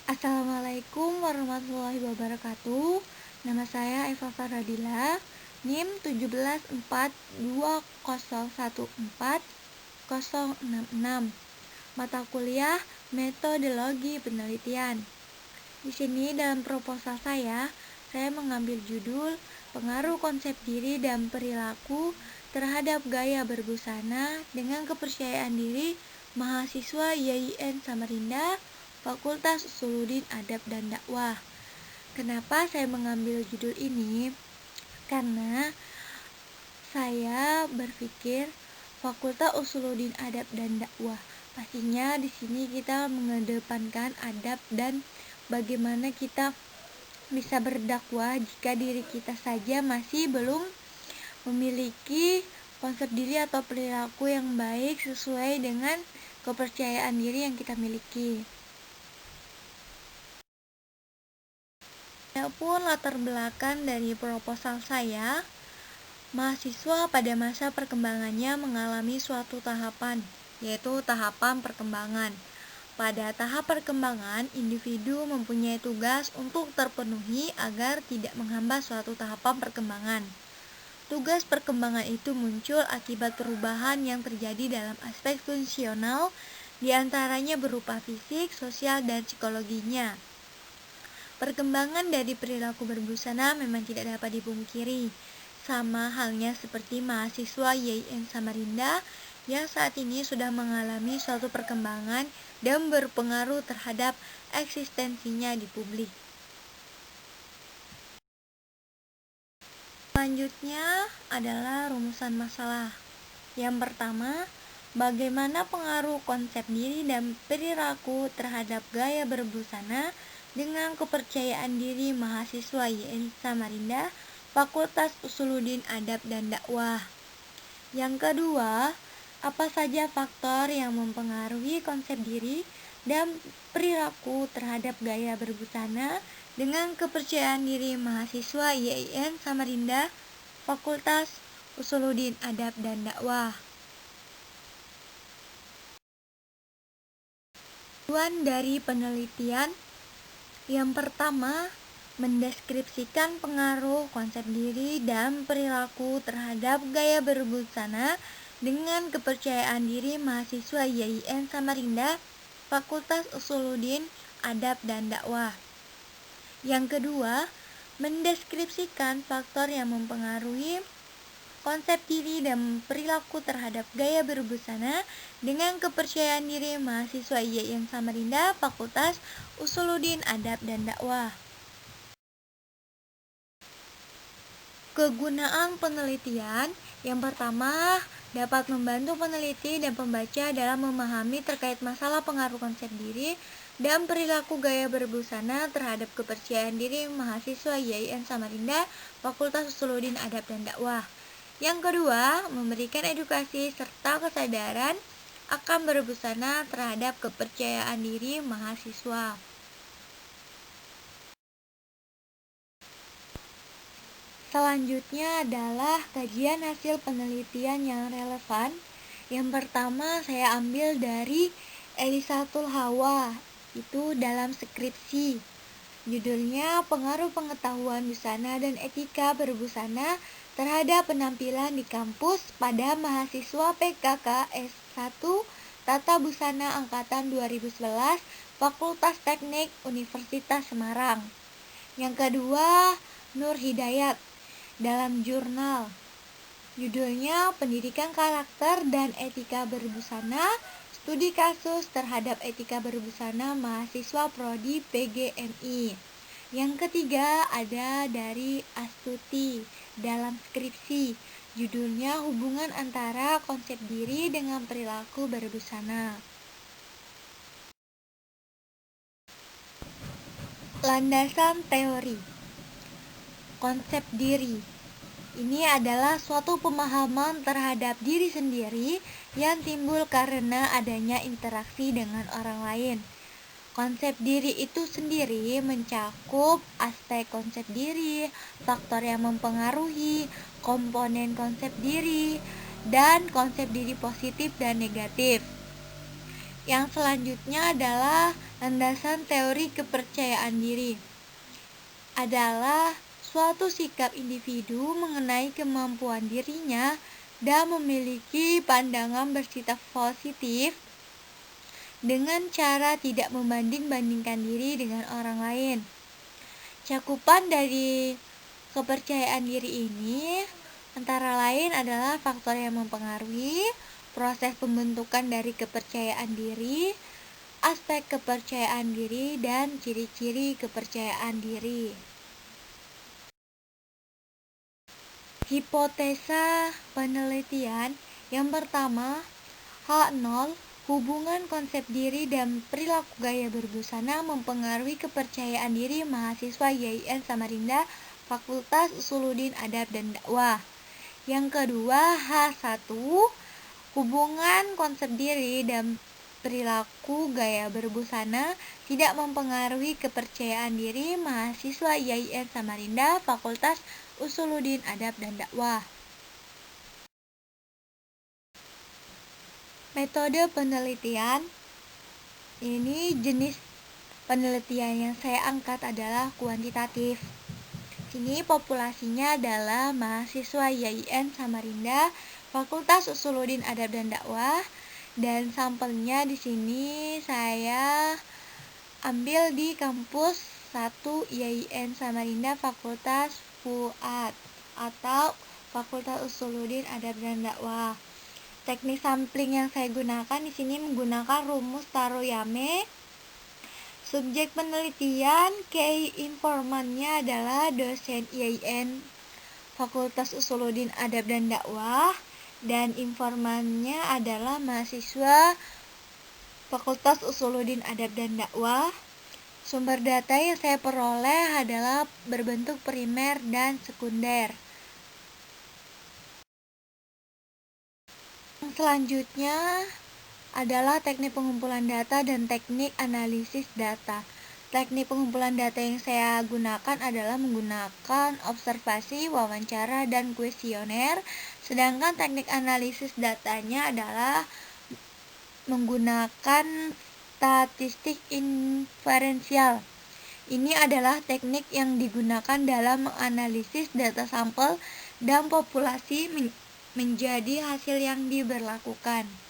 Assalamualaikum warahmatullahi wabarakatuh. Nama saya Eva Faradila, NIM 17420140066. Mata kuliah Metodologi Penelitian. Di sini dalam proposal saya mengambil judul Pengaruh Konsep Diri dan Perilaku terhadap Gaya Berbusana dengan Kepercayaan Diri mahasiswa YIN Samarinda, Fakultas Usuluddin Adab dan Dakwah. Kenapa saya mengambil judul ini? Karena saya berpikir Fakultas Usuluddin Adab dan Dakwah. Pastinya di sini kita mengedepankan adab dan bagaimana kita bisa berdakwah jika diri kita saja masih belum memiliki konsep diri atau perilaku yang baik sesuai dengan kepercayaan diri yang kita miliki. Adapun latar belakang dari proposal saya, mahasiswa pada masa perkembangannya mengalami suatu tahapan, yaitu tahapan perkembangan. Pada tahap perkembangan, individu mempunyai tugas untuk terpenuhi agar tidak menghambat suatu tahapan perkembangan. Tugas perkembangan itu muncul akibat perubahan yang terjadi dalam aspek fungsional, diantaranya berupa fisik, sosial, dan psikologinya. Perkembangan dari perilaku berbusana memang tidak dapat dipungkiri, sama halnya seperti mahasiswa YIN Samarinda yang saat ini sudah mengalami suatu perkembangan dan berpengaruh terhadap eksistensinya di publik. Selanjutnya adalah rumusan masalah. Yang pertama, bagaimana pengaruh konsep diri dan perilaku terhadap gaya berbusana dengan kepercayaan diri mahasiswa YIN Samarinda, Fakultas Usuluddin Adab dan Dakwah. Yang kedua, apa saja faktor yang mempengaruhi konsep diri dan perilaku terhadap gaya berbusana dengan kepercayaan diri mahasiswa YIN Samarinda, Fakultas Usuluddin Adab dan Dakwah. Tujuan dari penelitian yang pertama, mendeskripsikan pengaruh konsep diri dan perilaku terhadap gaya berbusana dengan kepercayaan diri mahasiswa YIN Samarinda, Fakultas Usuluddin Adab dan Dakwah. Yang kedua, mendeskripsikan faktor yang mempengaruhi konsep diri dan perilaku terhadap gaya berbusana dengan kepercayaan diri mahasiswa YIN Samarinda, Fakultas Usuluddin Adab dan Dakwah. Kegunaan penelitian yang pertama, dapat membantu peneliti dan pembaca dalam memahami terkait masalah pengaruh konsep diri dan perilaku gaya berbusana terhadap kepercayaan diri mahasiswa YIN Samarinda, Fakultas Usuluddin Adab dan Dakwah. Yang kedua, memberikan edukasi serta kesadaran akan berbusana terhadap kepercayaan diri mahasiswa. Selanjutnya adalah kajian hasil penelitian yang relevan. Yang pertama saya ambil dari Elisatul Hawa, itu dalam skripsi. Judulnya Pengaruh Pengetahuan Busana dan Etika Berbusana terhadap Penampilan di Kampus pada Mahasiswa PKK S1 Tata Busana Angkatan 2011, Fakultas Teknik Universitas Semarang. Yang kedua, Nur Hidayat, dalam jurnal. Judulnya Pendidikan Karakter dan Etika Berbusana, Studi Kasus terhadap Etika Berbusana Mahasiswa Prodi PGMI. Yang ketiga ada dari Astuti dalam skripsi. Judulnya Hubungan Antara Konsep Diri dengan Perilaku Berbusana. Landasan teori. Konsep diri ini adalah suatu pemahaman terhadap diri sendiri yang timbul karena adanya interaksi dengan orang lain. Konsep diri itu sendiri mencakup aspek konsep diri, faktor yang mempengaruhi, komponen konsep diri, dan konsep diri positif dan negatif. Yang selanjutnya adalah landasan teori kepercayaan diri. Adalah suatu sikap individu mengenai kemampuan dirinya dan memiliki pandangan bersifat positif dengan cara tidak membanding-bandingkan diri dengan orang lain. Cakupan dari kepercayaan diri ini antara lain adalah faktor yang mempengaruhi proses pembentukan dari kepercayaan diri, aspek kepercayaan diri, dan ciri-ciri kepercayaan diri. Hipotesa penelitian yang pertama, H0, hubungan konsep diri dan perilaku gaya berbusana mempengaruhi kepercayaan diri mahasiswa YIN Samarinda, Fakultas Usuluddin Adab dan Dakwah. Yang kedua, H1, hubungan konsep diri dan perilaku gaya berbusana tidak mempengaruhi kepercayaan diri mahasiswa YIN Samarinda, Fakultas Usuluddin Adab dan Dakwah. Metode penelitian, ini jenis penelitian yang saya angkat adalah kuantitatif. Sini populasinya adalah mahasiswa YIN Samarinda, Fakultas Usuluddin Adab dan Dakwah, dan sampelnya di sini saya ambil di kampus 1 YIN Samarinda, Fakultas FUAD atau Fakultas Usuluddin Adab dan Dakwah. Teknik sampling yang saya gunakan di sini menggunakan rumus Taroyame. Subjek penelitian key informannya adalah dosen YIN Fakultas Usuluddin Adab dan Dakwah, dan informannya adalah mahasiswa Fakultas Usuluddin Adab dan Dakwah. Sumber data yang saya peroleh adalah berbentuk primer dan sekunder. Selanjutnya adalah teknik pengumpulan data dan teknik analisis data. Teknik pengumpulan data yang saya gunakan adalah menggunakan observasi, wawancara, dan kuesioner. Sedangkan teknik analisis datanya adalah menggunakan statistik inferensial. Ini adalah teknik yang digunakan dalam menganalisis data sampel dan populasi menjadi hasil yang diberlakukan.